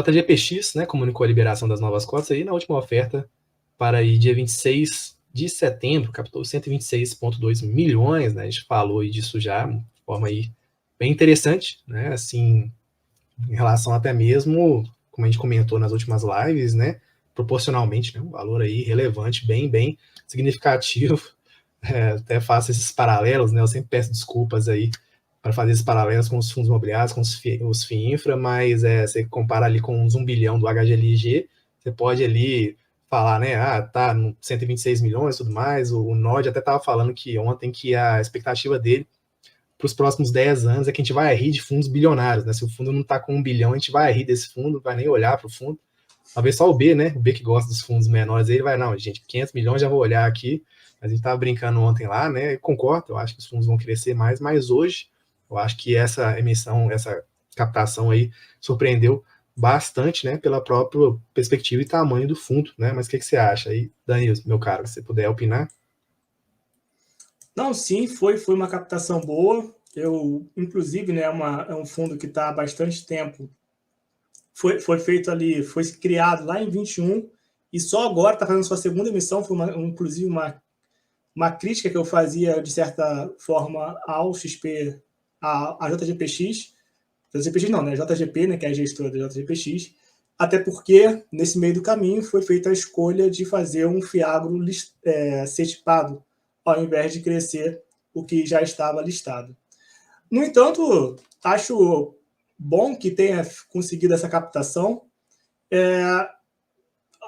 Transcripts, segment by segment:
JGPX, né, comunicou a liberação das novas cotas aí na última oferta para aí dia 26 de setembro, captou 126,2 milhões, né? A gente falou aí disso já, de forma aí bem interessante, né? Assim, em relação até mesmo, como a gente comentou nas últimas lives, né? Proporcionalmente, né? Um valor aí relevante, bem significativo. Até faço esses paralelos, né? Eu sempre peço desculpas aí para fazer esses paralelos com os fundos imobiliários, com os FIINFRA, mas você compara ali com uns 1 bilhão do HGLG, você pode ali falar, né, tá no 126 milhões e tudo mais, o Nod até estava falando que ontem que a expectativa dele para os próximos 10 anos é que a gente vai rir de fundos bilionários, né, se o fundo não está com 1 bilhão, a gente vai rir desse fundo, não vai nem olhar para o fundo, talvez só o B, né, o B que gosta dos fundos menores, ele vai, não, gente, 500 milhões já vou olhar aqui, a gente estava brincando ontem lá, né, concordo, eu acho que os fundos vão crescer mais, mas hoje eu acho que essa emissão, essa captação aí surpreendeu bastante, né, pela própria perspectiva e tamanho do fundo, né? Mas o que você acha aí, Danilo, meu caro, se você puder opinar? Não, sim, foi uma captação boa. Eu, inclusive, né, é um fundo que está há bastante tempo. Foi feito ali, foi criado lá em 21 e só agora está fazendo sua segunda emissão. Foi inclusive uma crítica que eu fazia, de certa forma, ao XP, a JGPX. JGPX não, né? JGP, né, que é a gestora da JGPX. Até porque, nesse meio do caminho, foi feita a escolha de fazer um FIAGRO ser tipado, ao invés de crescer o que já estava listado. No entanto, acho bom que tenha conseguido essa captação.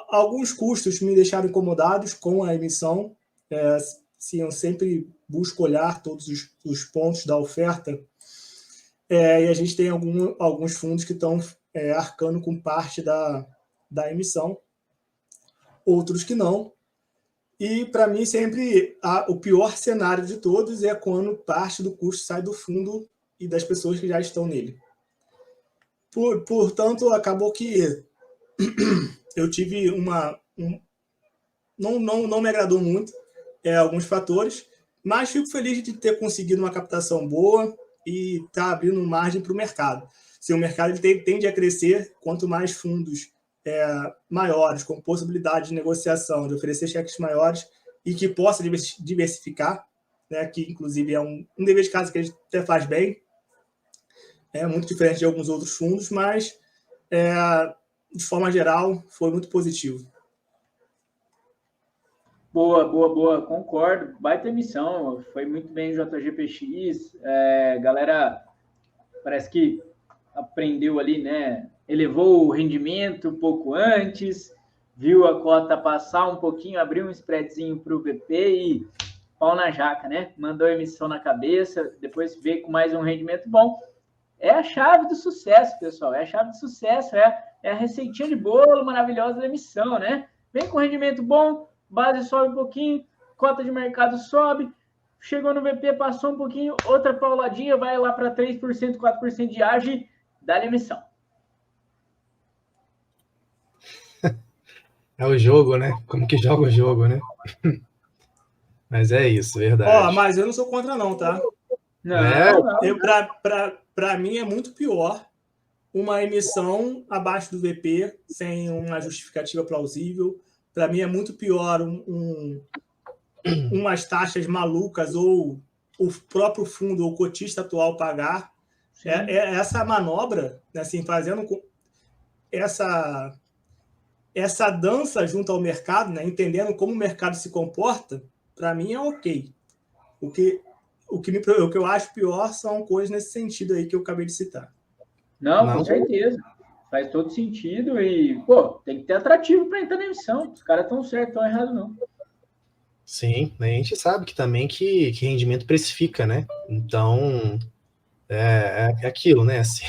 Alguns custos me deixaram incomodados com a emissão. Sim, eu sempre busco olhar todos os pontos da oferta. E a gente tem alguns fundos que estão arcando com parte da emissão, outros que não. E, para mim, sempre o pior cenário de todos é quando parte do custo sai do fundo e das pessoas que já estão nele. Portanto, acabou que eu tive não me agradou muito alguns fatores, mas fico feliz de ter conseguido uma captação boa e está abrindo margem para o mercado. Se o mercado ele tende a crescer, quanto mais fundos maiores, com possibilidade de negociação, de oferecer cheques maiores e que possa diversificar, né, que inclusive é um dever de casa que a gente até faz bem, é muito diferente de alguns outros fundos, mas de forma geral foi muito positivo. Boa, concordo. Baita emissão, foi muito bem o JGPX. Galera, parece que aprendeu ali, né? Elevou o rendimento um pouco antes, viu a cota passar um pouquinho, abriu um spreadzinho para o VP e pau na jaca, né? Mandou a emissão na cabeça, depois veio com mais um rendimento bom. É a chave do sucesso, pessoal. É a chave do sucesso, é a receitinha de bolo maravilhosa da emissão, né? Vem com rendimento bom, base sobe um pouquinho, cota de mercado sobe, chegou no VP, passou um pouquinho, outra pauladinha, vai lá para 3%, 4% de age, dá-lhe emissão. É o jogo, né? Como que joga o jogo, né? Mas é isso, verdade. Mas eu não sou contra não, tá? Não. Para mim é muito pior uma emissão abaixo do VP sem uma justificativa plausível. Para mim é muito pior umas taxas malucas ou o próprio fundo ou cotista atual pagar. Essa manobra, assim, fazendo essa dança junto ao mercado, né, entendendo como o mercado se comporta, para mim é ok. O que eu acho pior são coisas nesse sentido aí que eu acabei de citar. Não, com certeza. Faz todo sentido e, tem que ter atrativo para entrar na emissão. Os caras estão certos, estão errados, não. Sim, a gente sabe que também que rendimento precifica, né? Então, é aquilo, né? Assim,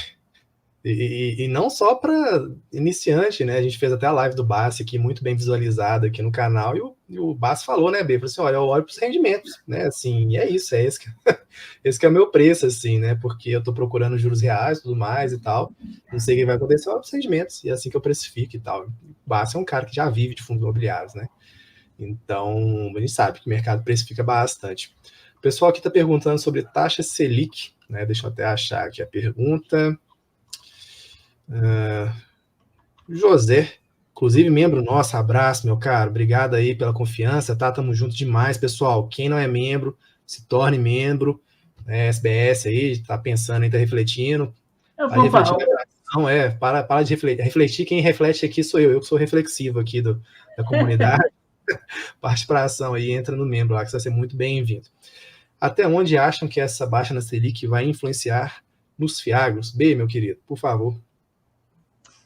e não só para iniciante, né? A gente fez até a live do Bassi aqui, muito bem visualizada aqui no canal, e o Bassi falou, né, B? Falou assim, olha, eu olho para os rendimentos, né? Assim, e é isso, esse que é o meu preço, assim, né? Porque eu tô procurando juros reais e tudo mais e tal. Não sei o que vai acontecer, eu olho para os rendimentos, e é assim que eu precifico e tal. O Bassi é um cara que já vive de fundos imobiliários, né? Então, a gente sabe que o mercado precifica bastante. O pessoal aqui está perguntando sobre taxa Selic, né? Deixa eu até achar aqui a pergunta. José, inclusive membro nosso, abraço, meu caro, obrigado aí pela confiança, tá? Tamo junto demais, pessoal. Quem não é membro, se torne membro, SBS aí, tá pensando aí, tá refletindo, É o para refletir fanfarrão. na gravação, para de refletir, quem reflete aqui sou eu que sou reflexivo aqui da comunidade, parte para ação aí, entra no membro lá, que você vai ser muito bem-vindo. Até onde acham que essa baixa na Selic vai influenciar nos fiagros? B, meu querido, por favor.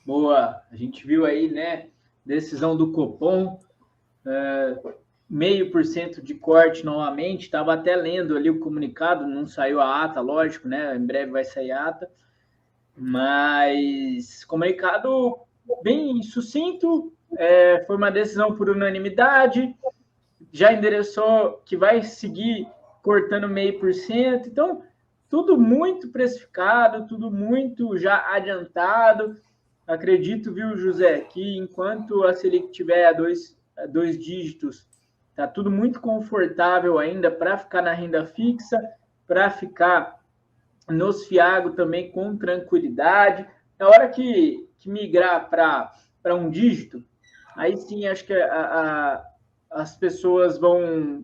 Boa, a gente viu aí, né, decisão do Copom, 0,5% de corte novamente, estava até lendo ali o comunicado, não saiu a ata, lógico, né, em breve vai sair a ata, mas comunicado bem sucinto, foi uma decisão por unanimidade, já endereçou que vai seguir cortando 0,5%, então tudo muito precificado, tudo muito já adiantado. Acredito, viu, José, que enquanto a Selic tiver a dois dígitos, tá tudo muito confortável ainda para ficar na renda fixa, para ficar nos fiagos também com tranquilidade. Na hora que migrar para um dígito, aí sim acho que as pessoas vão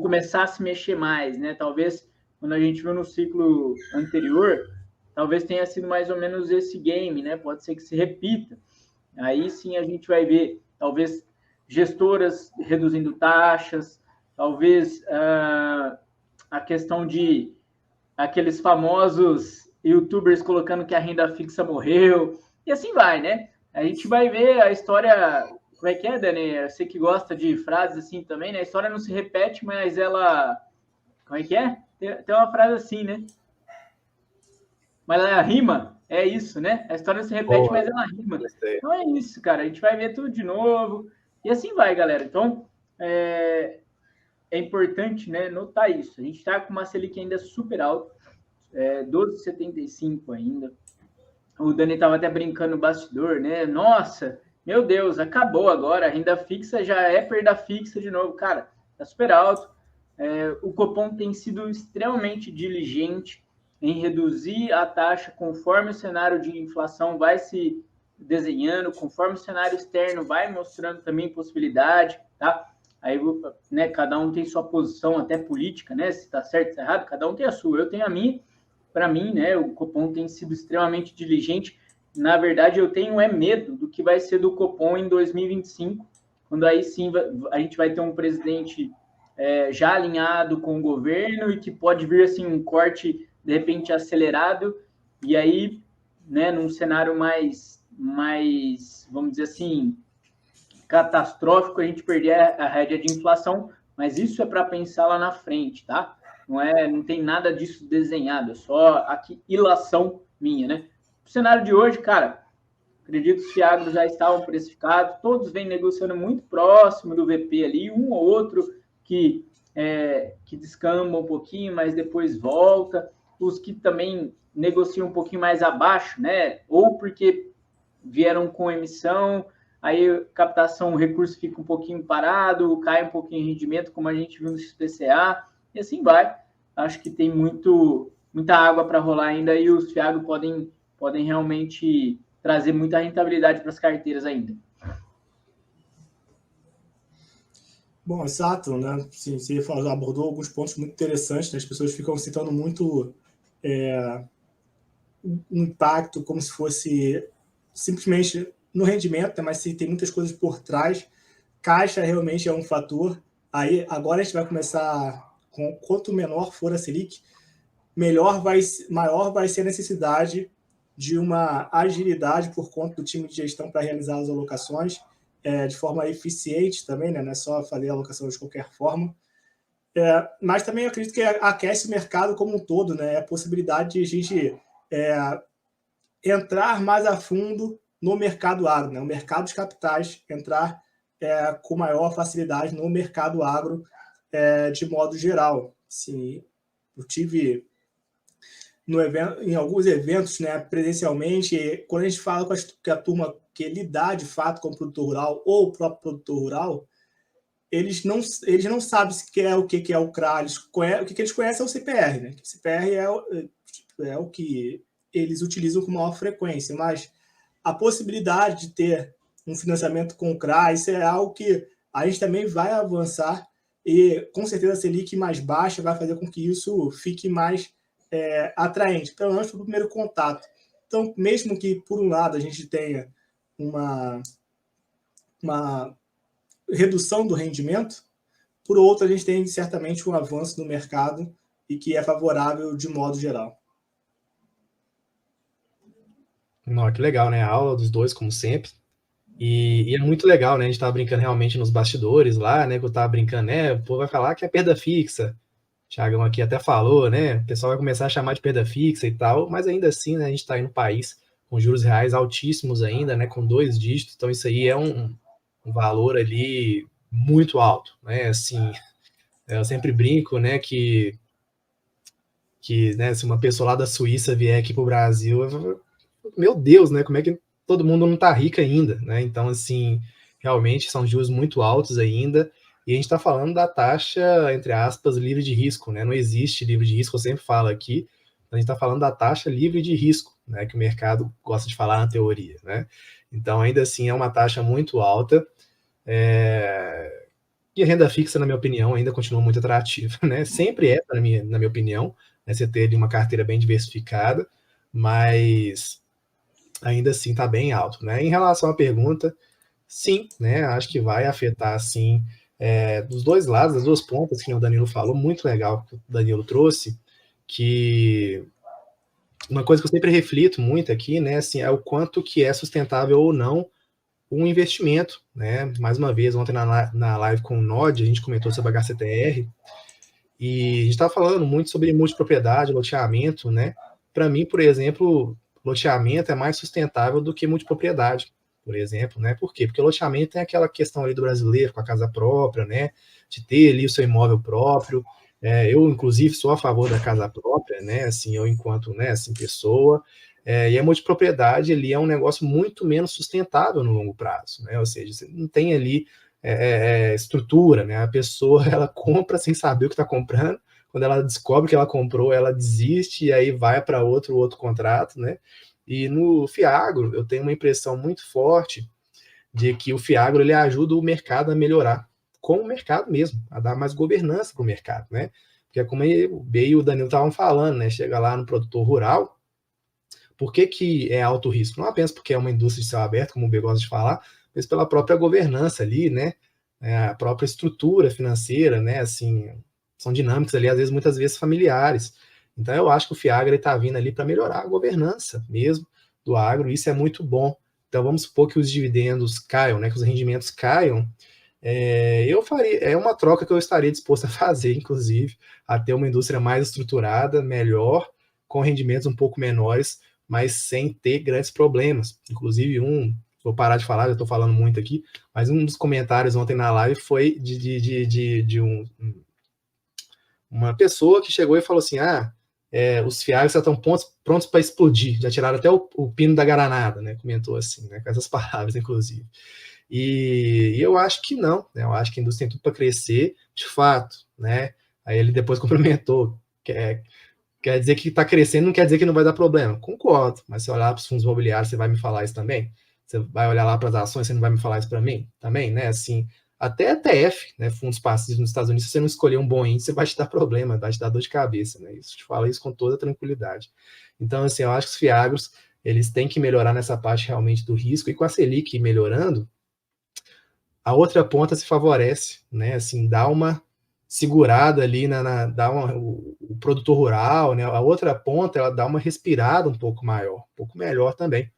começar a se mexer mais, né? Talvez quando a gente viu no ciclo anterior, talvez tenha sido mais ou menos esse game, né? Pode ser que se repita. Aí sim a gente vai ver, talvez, gestoras reduzindo taxas, talvez a questão de aqueles famosos youtubers colocando que a renda fixa morreu, e assim vai, né? A gente vai ver a história. Como é que é, Dani? Você que gosta de frases assim também, né? A história não se repete, mas ela. Como é que é? Tem uma frase assim, né? Mas ela rima, é isso, né? A história se repete, mas ela rima. Então é isso, cara. A gente vai ver tudo de novo. E assim vai, galera. Então, é importante, né, notar isso. A gente está com uma Selic ainda super alta, 12,75 ainda. O Dani estava até brincando no bastidor, né? Nossa, meu Deus, acabou agora. A renda fixa já é perda fixa de novo. Cara, tá super alto. O Copom tem sido extremamente diligente em reduzir a taxa conforme o cenário de inflação vai se desenhando, conforme o cenário externo vai mostrando também possibilidade, tá? Aí, né, cada um tem sua posição até política, né? Se tá certo, se tá errado, cada um tem a sua. Eu tenho a minha. Para mim, né, o Copom tem sido extremamente diligente. Na verdade, eu tenho medo do que vai ser do Copom em 2025, quando aí sim a gente vai ter um presidente já alinhado com o governo e que pode vir assim um corte de repente acelerado e aí, né, num cenário mais vamos dizer assim catastrófico, a gente perder a rédea de inflação, mas isso é para pensar lá na frente, tá? Não tem nada disso desenhado, é só aqui ilação minha, né? O cenário de hoje, cara, acredito que os fiagros já estavam precificados, todos vêm negociando muito próximo do VP ali, um ou outro que descamba um pouquinho, mas depois volta, os que também negociam um pouquinho mais abaixo, né? Ou porque vieram com emissão, aí captação, o recurso fica um pouquinho parado, cai um pouquinho em rendimento, como a gente viu no XPCA, e assim vai. Acho que tem muita água para rolar ainda e os fiagos podem realmente trazer muita rentabilidade para as carteiras ainda. Bom, exato, né? Sim, você abordou alguns pontos muito interessantes, né? As pessoas ficam citando muito um impacto como se fosse simplesmente no rendimento, mas tem muitas coisas por trás. Caixa realmente é um fator. Aí agora a gente vai começar com quanto menor for a Selic, maior vai ser a necessidade de uma agilidade por conta do time de gestão para realizar as alocações de forma eficiente também, né? Não é só fazer a alocação de qualquer forma. Mas também eu acredito que aquece o mercado como um todo, né? A possibilidade de a gente entrar mais a fundo no mercado agro, né? O mercado de capitais, entrar com maior facilidade no mercado agro de modo geral. Sim, eu tive em alguns eventos, né, presencialmente, quando a gente fala com a turma que lidar de fato com o produtor rural ou o próprio produtor rural, eles não sabem o que é o CRA, o que eles conhecem é o CPR, né? O CPR é o que eles utilizam com maior frequência, mas a possibilidade de ter um financiamento com o CRA, isso é algo que a gente também vai avançar e, com certeza, a Selic mais baixa vai fazer com que isso fique mais atraente, pelo menos para o primeiro contato. Então, mesmo que, por um lado, a gente tenha uma redução do rendimento, por outro, a gente tem certamente um avanço no mercado e que é favorável de modo geral. Não, que legal, né? A aula dos dois, como sempre. E é muito legal, né? A gente tava brincando realmente nos bastidores lá, né? Que eu tava brincando, né? O povo vai falar que é perda fixa. O Thiagão aqui até falou, né? O pessoal vai começar a chamar de perda fixa e tal, mas ainda assim, né? A gente está aí no país com juros reais altíssimos ainda, né? Com 2 dígitos, então isso aí é um valor ali muito alto, né? Assim, eu sempre brinco, né? Que né, se uma pessoa lá da Suíça vier aqui para o Brasil, meu Deus, né? Como é que todo mundo não está rico ainda, né? Então, assim, realmente são juros muito altos ainda. E a gente está falando da taxa, entre aspas, livre de risco, né? Não existe livre de risco, eu sempre falo aqui. A gente está falando da taxa livre de risco, né? Que o mercado gosta de falar na teoria, né? Então, ainda assim, é uma taxa muito alta. E a renda fixa, na minha opinião, ainda continua muito atrativa, né? Sempre é, na minha opinião, né? Você ter ali uma carteira bem diversificada, mas ainda assim está bem alto, né? Em relação à pergunta, sim, né? Acho que vai afetar, sim, dos dois lados, das duas pontas, que o Danilo falou, muito legal que o Danilo trouxe, que uma coisa que eu sempre reflito muito aqui, né? Assim, é o quanto que é sustentável ou não um investimento, né? Mais uma vez, ontem na live com o Nod, a gente comentou sobre a HCTR, e a gente estava falando muito sobre multipropriedade, loteamento, né? Para mim, por exemplo, loteamento é mais sustentável do que multipropriedade, por exemplo, né? Por quê? Porque loteamento tem aquela questão ali do brasileiro com a casa própria, né? De ter ali o seu imóvel próprio. Eu, inclusive, sou a favor da casa própria, né? Assim, eu enquanto, né, assim, pessoa. E a multipropriedade ali é um negócio muito menos sustentável no longo prazo, né? Ou seja, você não tem ali estrutura, né? A pessoa ela compra sem saber o que está comprando. Quando ela descobre que ela comprou, ela desiste e aí vai para outro contrato, né? E no Fiagro eu tenho uma impressão muito forte de que o Fiagro ele ajuda o mercado a melhorar, com o mercado mesmo, a dar mais governança para o mercado, né? Porque é como o B e o Danilo estavam falando, né? Chega lá no produtor rural, por que é alto risco? Não apenas porque é uma indústria de céu aberto, como o B gosta de falar, mas pela própria governança ali, né? A própria estrutura financeira, né? Assim, são dinâmicas ali, às vezes, muitas vezes familiares. Então, eu acho que o Fiagro está vindo ali para melhorar a governança mesmo do agro, e isso é muito bom. Então, vamos supor que os dividendos caiam, né? Que os rendimentos caiam. Eu faria, é uma troca que eu estaria disposto a fazer, inclusive, a ter uma indústria mais estruturada, melhor, com rendimentos um pouco menores, mas sem ter grandes problemas. Inclusive, vou parar de falar, já estou falando muito aqui, mas um dos comentários ontem na live foi de uma pessoa que chegou e falou assim: os Fiagros já estão prontos para explodir, já tiraram até o pino da garanada, né? Comentou assim, né? Com essas palavras, inclusive. E eu acho que não, né? Eu acho que a indústria tem tudo para crescer, de fato, né? Aí ele depois complementou, quer dizer que está crescendo, não quer dizer que não vai dar problema. Concordo, mas se olhar para os fundos imobiliários, você vai me falar isso também? Você vai olhar lá para as ações, você não vai me falar isso para mim? Também, né? Assim, até ETF, né, fundos passivos nos Estados Unidos, se você não escolher um bom índice, vai te dar problema, vai te dar dor de cabeça, né? Isso te fala isso com toda tranquilidade. Então, assim, eu acho que os Fiagros, eles têm que melhorar nessa parte realmente do risco, e com a Selic melhorando, a outra ponta se favorece, né? Assim, dá uma segurada ali, o produtor rural, né? A outra ponta, ela dá uma respirada um pouco maior, um pouco melhor também.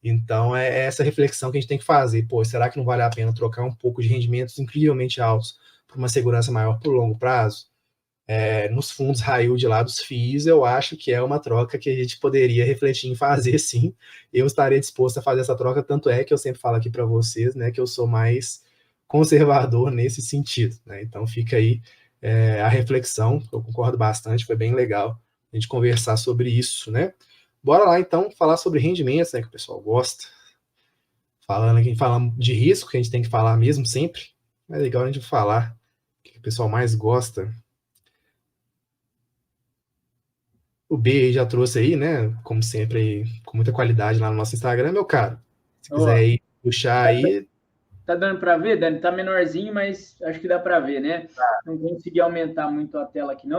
Então, é essa reflexão que a gente tem que fazer. Pô, será que não vale a pena trocar um pouco de rendimentos incrivelmente altos por uma segurança maior por longo prazo? Nos fundos high yield lá dos FIIs, eu acho que é uma troca que a gente poderia refletir em fazer, sim. Eu estaria disposto a fazer essa troca, tanto é que eu sempre falo aqui para vocês, né, que eu sou mais conservador nesse sentido, né? Então fica aí a reflexão, eu concordo bastante, foi bem legal a gente conversar sobre isso, né? Bora lá, então, falar sobre rendimentos, né, que o pessoal gosta. Falando aqui, falando de risco, que a gente tem que falar mesmo sempre, mas é legal a gente falar o que o pessoal mais gosta. O B já trouxe aí, né, como sempre, aí, com muita qualidade lá no nosso Instagram, meu caro. Se quiser ir puxar aí. Tá dando para ver, Dani? Tá menorzinho, mas acho que dá para ver, né? Não consegui aumentar muito a tela aqui, não.